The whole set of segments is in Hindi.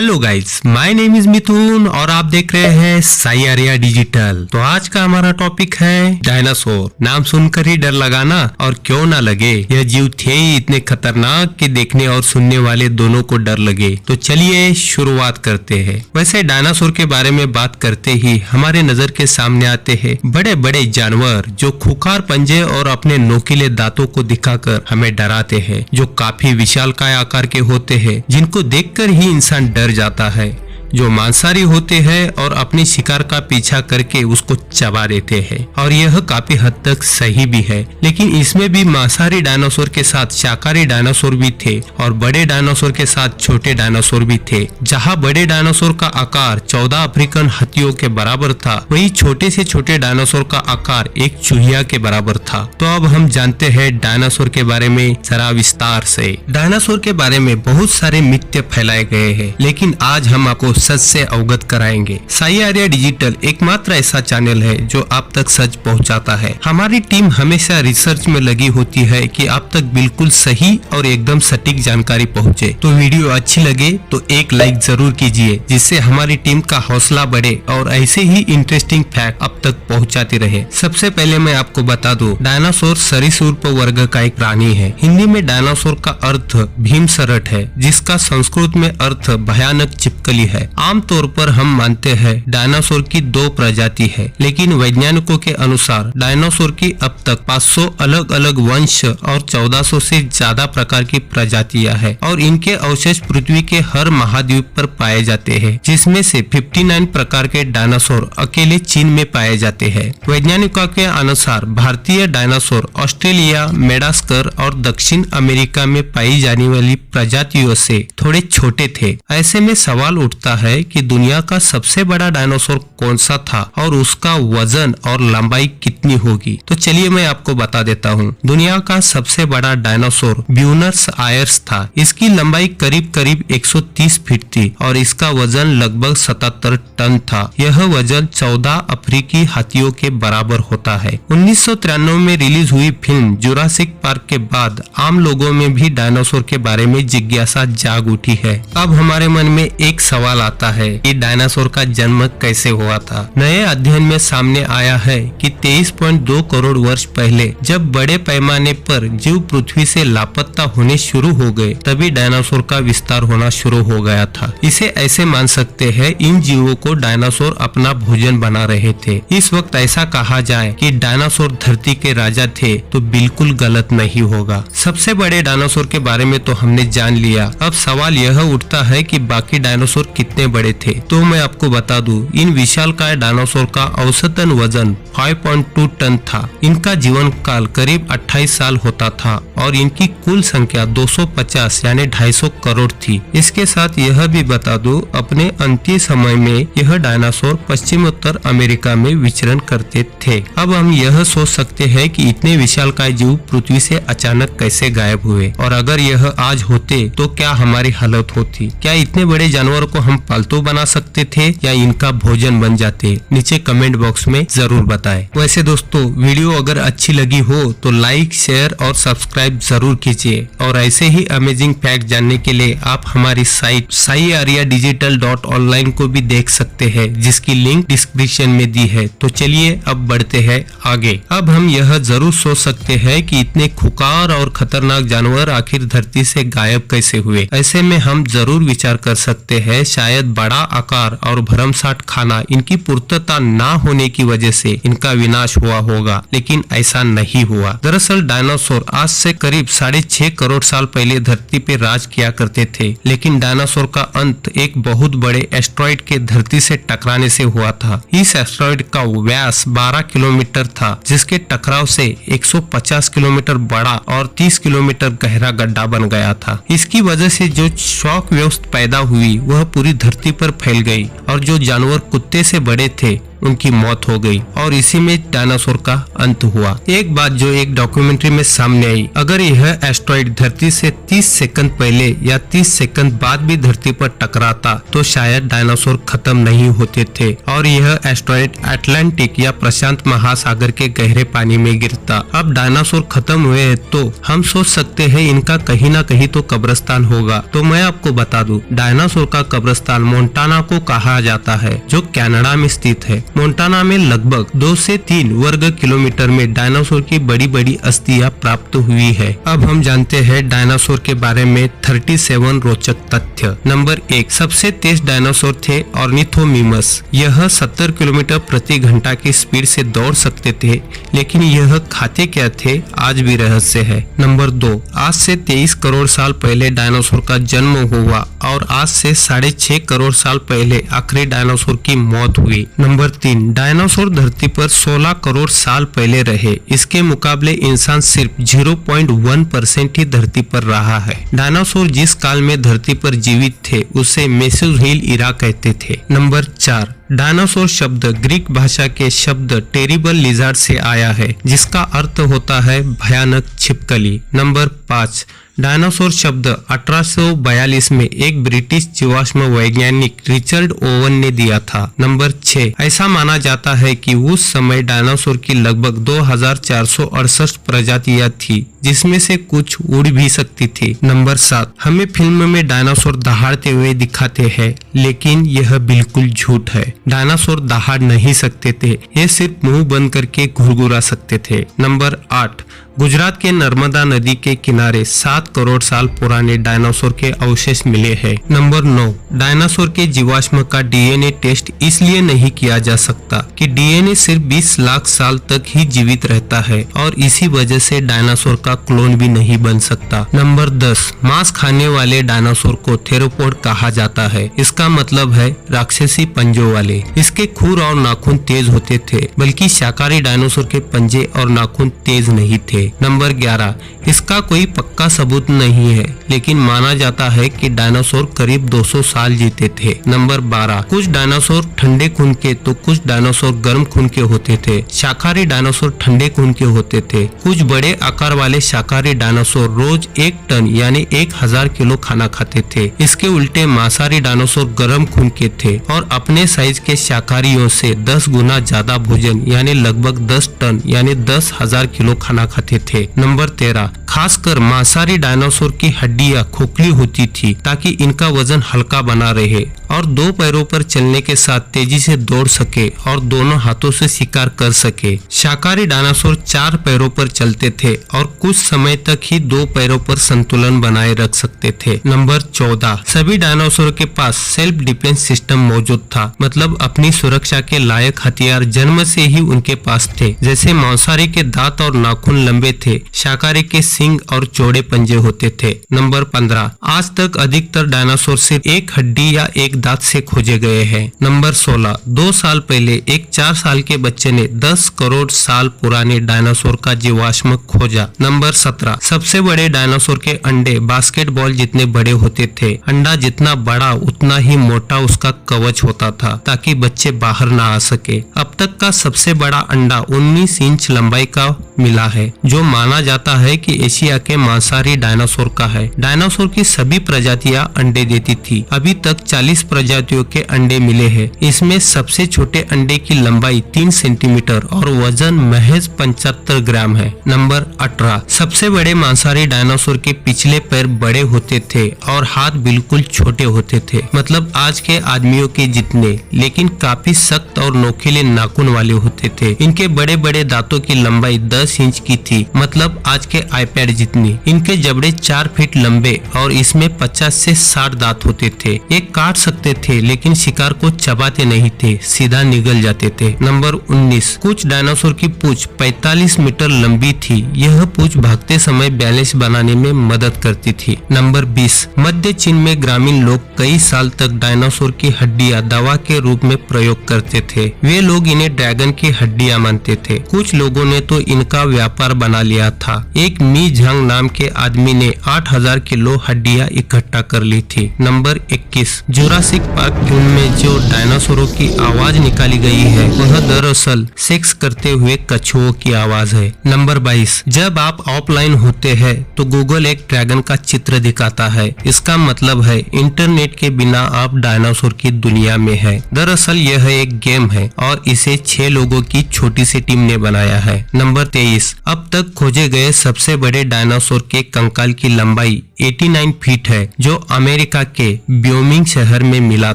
Hello guys, my name is Mithun और आप देख रहे हैं साई आर्या डिजिटल। तो आज का हमारा टॉपिक है डायनासोर। नाम सुनकर ही डर लगा ना, और क्यों ना लगे, यह जीव थे ही इतने खतरनाक कि देखने और सुनने वाले दोनों को डर लगे। तो चलिए शुरुआत करते हैं। वैसे डायनासोर के बारे में बात करते ही हमारे नजर के सामने आते हैं बड़े बड़े जानवर जो खुखार पंजे और अपने नोकीले दांतों को दिखाकर हमें डराते हैं, जो काफी विशालकाय आकार के होते हैं, जिनको देखकर ही इंसान डर जाता है, जो मांसाहारी होते हैं और अपनी शिकार का पीछा करके उसको चबा देते हैं। और यह काफी हद तक सही भी है, लेकिन इसमें भी मांसाहारी डायनासोर के साथ शाकाहारी डायनासोर भी थे और बड़े डायनासोर के साथ छोटे डायनासोर भी थे। जहां बड़े डायनासोर का आकार 14 अफ्रीकन हाथियों के बराबर था, वहीं छोटे से छोटे डायनासोर का आकार एक चूहिया के बराबर था। तो अब हम जानते हैं डायनासोर के बारे में जरा विस्तार से। डायनासोर के बारे में बहुत सारे मिथ्य फैलाए गए हैं, लेकिन आज हम आपको सच से अवगत कराएंगे। साई आर्या डिजिटल एकमात्र ऐसा चैनल है जो आप तक सच पहुंचाता है। हमारी टीम हमेशा रिसर्च में लगी होती है कि आप तक बिल्कुल सही और एकदम सटीक जानकारी पहुंचे। तो वीडियो अच्छी लगे तो एक लाइक जरूर कीजिए, जिससे हमारी टीम का हौसला बढ़े और ऐसे ही इंटरेस्टिंग फैक्ट आप तक पहुंचाती रहे। सबसे पहले मैं आपको बता दूं, डायनासोर सरीसृप वर्ग का एक प्राणी है। हिंदी में डायनासोर का अर्थ भीमसरट है, जिसका संस्कृत में अर्थ भयानक चिपकली है। आमतौर पर हम मानते हैं डायनासोर की 2 प्रजाति है, लेकिन वैज्ञानिकों के अनुसार डायनासोर की अब तक 500 अलग अलग वंश और 1400 से ज्यादा प्रकार की प्रजातियां हैं, और इनके अवशेष पृथ्वी के हर महाद्वीप पर पाए जाते हैं, जिसमें से 59 प्रकार के डायनासोर अकेले चीन में पाए जाते हैं। वैज्ञानिकों के अनुसार भारतीय डायनासोर ऑस्ट्रेलिया, मेडागास्कर और दक्षिण अमेरिका में पाई जाने वाली प्रजातियों से थोड़े छोटे थे। ऐसे में सवाल उठता है कि दुनिया का सबसे बड़ा डायनासोर कौन सा था और उसका वजन और लंबाई कितनी होगी। तो चलिए मैं आपको बता देता हूँ। दुनिया का सबसे बड़ा डायनासोर ब्यूनस आयर्स था। इसकी लंबाई करीब करीब 130 फीट थी और इसका वजन लगभग 77 टन था। यह वजन 14 अफ्रीकी हाथियों के बराबर होता है। 1993 में रिलीज हुई फिल्म जुरासिक पार्क के बाद आम लोगों में भी डायनासोर के बारे में जिज्ञासा जाग उठी है। अब हमारे मन में एक सवाल आता है कि डायनासोर का जन्म कैसे हुआ था। नए अध्ययन में सामने आया है कि 23.2 करोड़ वर्ष पहले जब बड़े पैमाने पर जीव पृथ्वी से लापता होने शुरू हो गए, तभी डायनासोर का विस्तार होना शुरू हो गया था। इसे ऐसे मान सकते हैं इन जीवों को डायनासोर अपना भोजन बना रहे थे। इस वक्त ऐसा कहा जाए कि डायनासोर धरती के राजा थे तो बिल्कुल गलत नहीं होगा। सबसे बड़े डायनासोर के बारे में तो हमने जान लिया। अब सवाल यह उठता है कि बाकी डायनासोर कितने बड़े थे। तो मैं आपको बता दूं, इन विशालकाय डायनासोर का औसतन वजन 5.2 टन था। इनका जीवन काल करीब 28 साल होता था और इनकी कुल संख्या 250 यानी 250 करोड़ थी। इसके साथ यह भी बता दूं, अपने अंतिम समय में यह डायनासोर पश्चिमोत्तर अमेरिका में विचरण करते थे। अब हम यह सोच सकते हैं कि इतने विशालकाय जीव पृथ्वी से अचानक कैसे गायब हुए, और अगर यह आज होते तो क्या हमारी हालत होती। क्या इतने बड़े जानवर को हम पालतू बना सकते थे या इनका भोजन बन जाते? नीचे कमेंट बॉक्स में जरूर बताएं। वैसे दोस्तों, वीडियो अगर अच्छी लगी हो तो लाइक, शेयर और सब्सक्राइब जरूर कीजिए, और ऐसे ही अमेजिंग फैक्ट जानने के लिए आप हमारी साइट saiaryaDigital.online को भी देख सकते हैं, जिसकी लिंक डिस्क्रिप्शन में दी है। तो चलिए अब बढ़ते हैं आगे। अब हम यह जरूर सोच सकते हैं कि इतने खुकार और खतरनाक जानवर आखिर धरती से गायब कैसे हुए। ऐसे में हम जरूर विचार कर सकते हैं शायद बड़ा आकार और भरमसाठ खाना इनकी पूर्तता ना होने की वजह से इनका विनाश हुआ होगा, लेकिन ऐसा नहीं हुआ। दरअसल डायनासोर आज से करीब 6.5 करोड़ साल पहले धरती पे राज किया करते थे, लेकिन डायनासोर का अंत एक बहुत बड़े एस्ट्रॉइड के धरती से टकराने से हुआ था। इस एस्ट्रॉइड का व्यास 12 किलोमीटर था, जिसके टकराव से 150 किलोमीटर बड़ा और 30 किलोमीटर गहरा गड्ढा बन गया था। इसकी वजह से जो शॉक वेव्स पैदा हुई वह पूरी धरती पर फैल गई, और जो जानवर कुत्ते से बड़े थे उनकी मौत हो गई और इसी में डायनासोर का अंत हुआ। एक बात जो एक डॉक्यूमेंट्री में सामने आई, अगर यह एस्ट्रॉइड धरती से 30 सेकंड पहले या 30 सेकंड बाद भी धरती पर टकराता तो शायद डायनासोर खत्म नहीं होते थे और यह एस्ट्रॉइड अटलांटिक या प्रशांत महासागर के गहरे पानी में गिरता। अब डायनासोर खत्म हुए हैं तो हम सोच सकते हैं इनका कहीं ना कहीं तो कब्रिस्तान होगा। तो मैं आपको बता दूं, डायनासोर का कब्रिस्तान मोंटाना को कहा जाता है जो कनाडा में स्थित है। मोंटाना में लगभग 2 से 3 वर्ग किलोमीटर में डायनासोर की बड़ी बड़ी अस्थियां प्राप्त हुई है। अब हम जानते हैं डायनासोर के बारे में 37 रोचक तथ्य। नंबर 1, सबसे तेज डायनासोर थे ऑर्निथोमिमस। यह 70 किलोमीटर प्रति घंटा की स्पीड से दौड़ सकते थे, लेकिन यह खाते क्या थे आज भी रहस्य है। नंबर 2, आज से 23 करोड़ साल पहले डायनासोर का जन्म हुआ और आज से 6.5 करोड़ साल पहले आखिरी डायनासोर की मौत हुई। नंबर 3, डायनासोर धरती पर 16 करोड़ साल पहले रहे। इसके मुकाबले इंसान सिर्फ 0.1% ही धरती पर रहा है। डायनासोर जिस काल में धरती पर जीवित थे उसे मेसोज़ोइक इरा कहते थे। नंबर 4, डायनासोर शब्द ग्रीक भाषा के शब्द टेरिबल लिजार्ड से आया है, जिसका अर्थ होता है भयानक छिपकली। नंबर 5, डायनासोर शब्द 1842 में एक ब्रिटिश जीवाश्म वैज्ञानिक रिचर्ड ओवन ने दिया था। नंबर 6, ऐसा माना जाता है कि उस समय डायनासोर की लगभग 2468 प्रजातियां थी, जिसमें से कुछ उड़ भी सकती थी। नंबर 7, हमें फिल्म में डायनासोर दहाड़ते हुए दिखाते हैं, लेकिन यह बिल्कुल झूठ है। डायनासोर दहाड़ नहीं सकते थे, ये सिर्फ मुंह बंद करके घुरघुरा सकते थे। नंबर 8, गुजरात के नर्मदा नदी के किनारे 7 करोड़ साल पुराने डायनासोर के अवशेष मिले हैं। नंबर 9, डायनासोर के जीवाश्म का डीएनए टेस्ट इसलिए नहीं किया जा सकता कि डीएनए सिर्फ 20 लाख साल तक ही जीवित रहता है और इसी वजह से डायनासोर का क्लोन भी नहीं बन सकता। नंबर 10, मांस खाने वाले डायनासोर को थेरोपोड कहा जाता है। इसका मतलब है राक्षसी पंजों वाले। इसके खुर और नाखून तेज होते थे, बल्कि शाकाहारी डायनासोर के पंजे और नाखून तेज नहीं थे। नंबर 11, इसका कोई पक्का सबूत नहीं है, लेकिन माना जाता है कि डायनासोर करीब 200 साल जीते थे। नंबर 12, कुछ डायनासोर ठंडे खून के तो कुछ डायनासोर गर्म खून के होते थे। शाकाहारी डायनासोर ठंडे खून के होते थे। कुछ बड़े आकार वाले शाकाहारी डायनासोर रोज 1 टन यानी 1000 किलो खाना खाते थे। इसके उल्टे मांसाहारी डायनासोर गर्म खून के थे और अपने साइज के शाकाहारियों से 10 गुना ज्यादा भोजन यानी लगभग 10 टन यानी 10,000 किलो खाना खाते थे। नंबर 13, खासकर मांसाहारी डायनासोर की हड्डियां खोखली होती थी ताकि इनका वजन हल्का बना रहे और 2 पैरों पर चलने के साथ तेजी से दौड़ सके और दोनों हाथों से शिकार कर सके। शाकाहारी डायनासोर 4 पैरों पर चलते थे और कुछ समय तक ही 2 पैरों पर संतुलन बनाए रख सकते थे। नंबर 14, सभी डायनासोर के पास सेल्फ डिफेंस सिस्टम मौजूद था, मतलब अपनी सुरक्षा के लायक हथियार जन्म से ही उनके पास थे। जैसे मांसाहारी के दांत और नाखून लंबे थे, शाकाहारी के सींग और चौड़े पंजे होते थे। नंबर 15, आज तक अधिकतर डायनासोर सिर्फ एक हड्डी या एक दांत से खोजे गए हैं। नंबर 16, 2 साल पहले एक 4 साल के बच्चे ने 10 करोड़ साल पुराने डायनासोर का जीवाश्म खोजा। नंबर 17, सबसे बड़े डायनासोर के अंडे बास्केटबॉल जितने बड़े होते थे। अंडा जितना बड़ा उतना ही मोटा उसका कवच होता था ताकि बच्चे बाहर ना आ सके। अब तक का सबसे बड़ा अंडा 19 इंच लंबाई का मिला है, जो माना जाता है कि एशिया के मांसाहारी डायनासोर का है। डायनासोर की सभी प्रजातियां अंडे देती थी। अभी तक 40 प्रजातियों के अंडे मिले हैं। इसमें सबसे छोटे अंडे की लंबाई 3 सेंटीमीटर और वजन महज 75 ग्राम है। नंबर 18, सबसे बड़े मांसाहारी डायनासोर के पिछले पैर बड़े होते थे और हाथ बिल्कुल छोटे होते थे, मतलब आज के आदमियों के जितने, लेकिन काफी सख्त और नोकीले नाखून वाले होते थे। इनके बड़े बड़े दांतों की लंबाई 10 इंच की थी, मतलब आज के आईपैड जितनी। इनके जबड़े 4 फीट लंबे और इसमें 50 से 60 दांत होते थे। ये काट सकते थे लेकिन शिकार को चबाते नहीं थे, सीधा निगल जाते थे। नंबर 19, कुछ डायनासोर की पूंछ 45 मीटर लंबी थी। यह पूंछ भागते समय बैलेंस बनाने में मदद करती थी। नंबर 20, मध्य चीन में ग्रामीण लोग कई साल तक डायनासोर की हड्डियां दवा के रूप में प्रयोग करते थे। वे लोग इन्हें ड्रैगन की हड्डियां मानते थे। कुछ लोगों ने तो इनका व्यापार बना लिया था। एक मी झांग नाम के आदमी ने 8000 किलो हड्डियां इकट्ठा कर ली थी। Number 21, Jurassic Jurassic park film में जो डायनासोरों की आवाज निकाली गई है वह दरअसल सेक्स करते हुए कछुओं की आवाज है। नंबर 22, जब आप ऑफलाइन होते हैं तो गूगल एक ड्रैगन का चित्र दिखाता है। इसका मतलब है इंटरनेट के बिना आप डायनासोर की दुनिया में है। दरअसल यह एक गेम है और इसे 6 लोगों की छोटी सी टीम ने बनाया है। नंबर 23, अब तक खोजे गए सबसे बड़े डायनासोर के कंकाल की लंबाई 89 फीट है जो अमेरिका के व्योमिंग शहर में मिला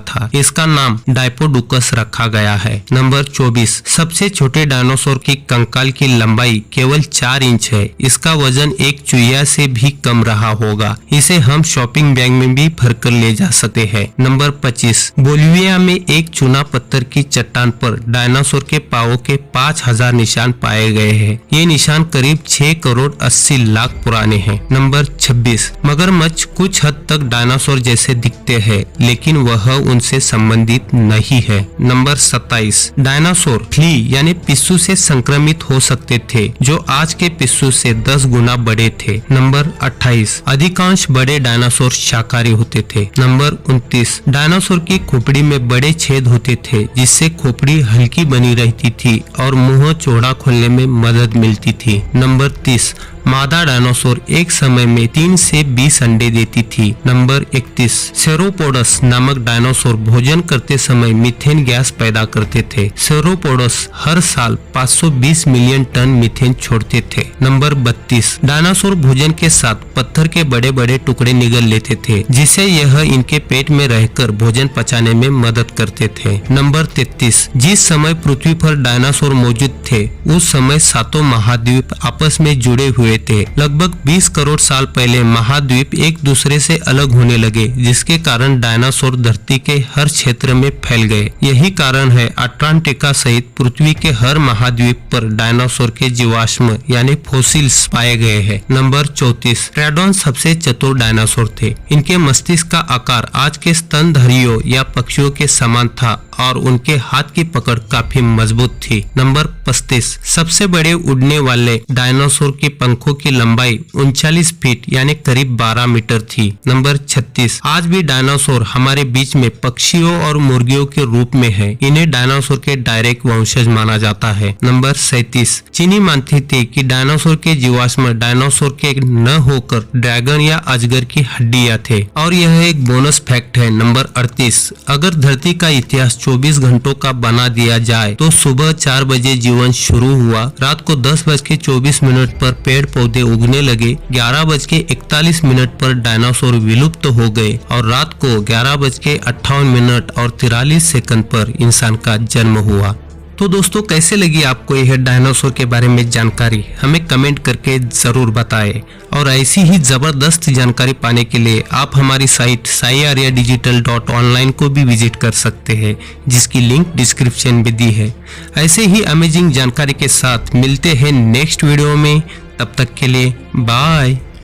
था। इसका नाम डायप्लोडोकस रखा गया है। नंबर 24, सबसे छोटे डायनासोर की कंकाल की लंबाई केवल 4 इंच है। इसका वजन एक चुहिया से भी कम रहा होगा। इसे हम शॉपिंग बैग में भी भर कर ले जा सकते हैं। नंबर 25, बोलिविया में एक चूना पत्थर की चट्टान पर डायनासोर के पांवों के 5000 निशान पाए गए हैं। ये निशान करीब 6 करोड़ 80 लाख पुराने हैं। नंबर 26, मगरमच्छ कुछ हद तक डायनासोर जैसे दिखते हैं लेकिन वह उनसे संबंधित नहीं है। नंबर 27, डायनासोर फ्ली यानी पिस्सू से संक्रमित हो सकते थे जो आज के पिस्सू से 10 गुना बड़े थे। नंबर 28, अधिकांश बड़े डायनासोर शाकाहारी होते थे। नंबर 29, डायनासोर की खोपड़ी में बड़े छेद होते थे जिससे खोपड़ी हल्की बनी रहती थी और मुंह चौड़ा खोलने में मदद मिलती थी। नंबर 30, मादा डायनासोर एक समय में 3 से 20 अंडे देती थी। नंबर 31, सेरोपोडस नामक डायनासोर भोजन करते समय मीथेन गैस पैदा करते थे। सेरोपोडस हर साल 520 मिलियन टन मीथेन छोड़ते थे। नंबर 32, डायनासोर भोजन के साथ पत्थर के बड़े बड़े टुकड़े निगल लेते थे जिससे यह इनके पेट में रहकर भोजन पचाने में मदद करते थे। नंबर 33, जिस समय पृथ्वी पर डायनासोर मौजूद थे उस समय 7 महाद्वीप आपस में जुड़े हुए थे। लगभग 20 करोड़ साल पहले महाद्वीप एक दूसरे से अलग होने लगे जिसके कारण डायनासोर धरती के हर क्षेत्र में फैल गए। यही कारण है अटलांटिका सहित पृथ्वी के हर महाद्वीप पर डायनासोर के जीवाश्म यानी फोसिल्स पाए गए हैं। नंबर 34, ट्रायडोन सबसे चतुर डायनासोर थे। इनके मस्तिष्क का आकार आज के स्तनधारियों या पक्षियों के समान था और उनके हाथ की पकड़ काफी मजबूत थी। नंबर 35, सबसे बड़े उड़ने वाले डायनासोर के पंखों की लंबाई 39 फीट यानी करीब 12 मीटर थी। नंबर 36, आज भी डायनासोर हमारे बीच में पक्षियों और मुर्गियों के रूप में है। इन्हें डायनासोर के डायरेक्ट वंशज माना जाता है। नंबर 37, चीनी मानती थी कि डायनासोर के जीवाश्म डायनासोर के न होकर ड्रैगन या अजगर की हड्डियां थे और यह एक बोनस फैक्ट है। नंबर 38, अगर धरती का इतिहास 24 घंटों का बना दिया जाए तो सुबह 4 बजे जीवन शुरू हुआ, रात को 10:24 पर पेड़ पौधे उगने लगे, 11:41 पर डायनासोर विलुप्त हो गए और रात को 11:58 और 43 सेकंड पर इंसान का जन्म हुआ। तो दोस्तों कैसे लगी आपको यह डायनासोर के बारे में जानकारी, हमें कमेंट करके जरूर बताएं। और ऐसी ही जबरदस्त जानकारी पाने के लिए आप हमारी साइट saiaryadigital.online को भी विजिट कर सकते हैं जिसकी लिंक डिस्क्रिप्शन में दी है। ऐसे ही अमेजिंग जानकारी के साथ मिलते हैं नेक्स्ट वीडियो में, तब तक के लिए बाय।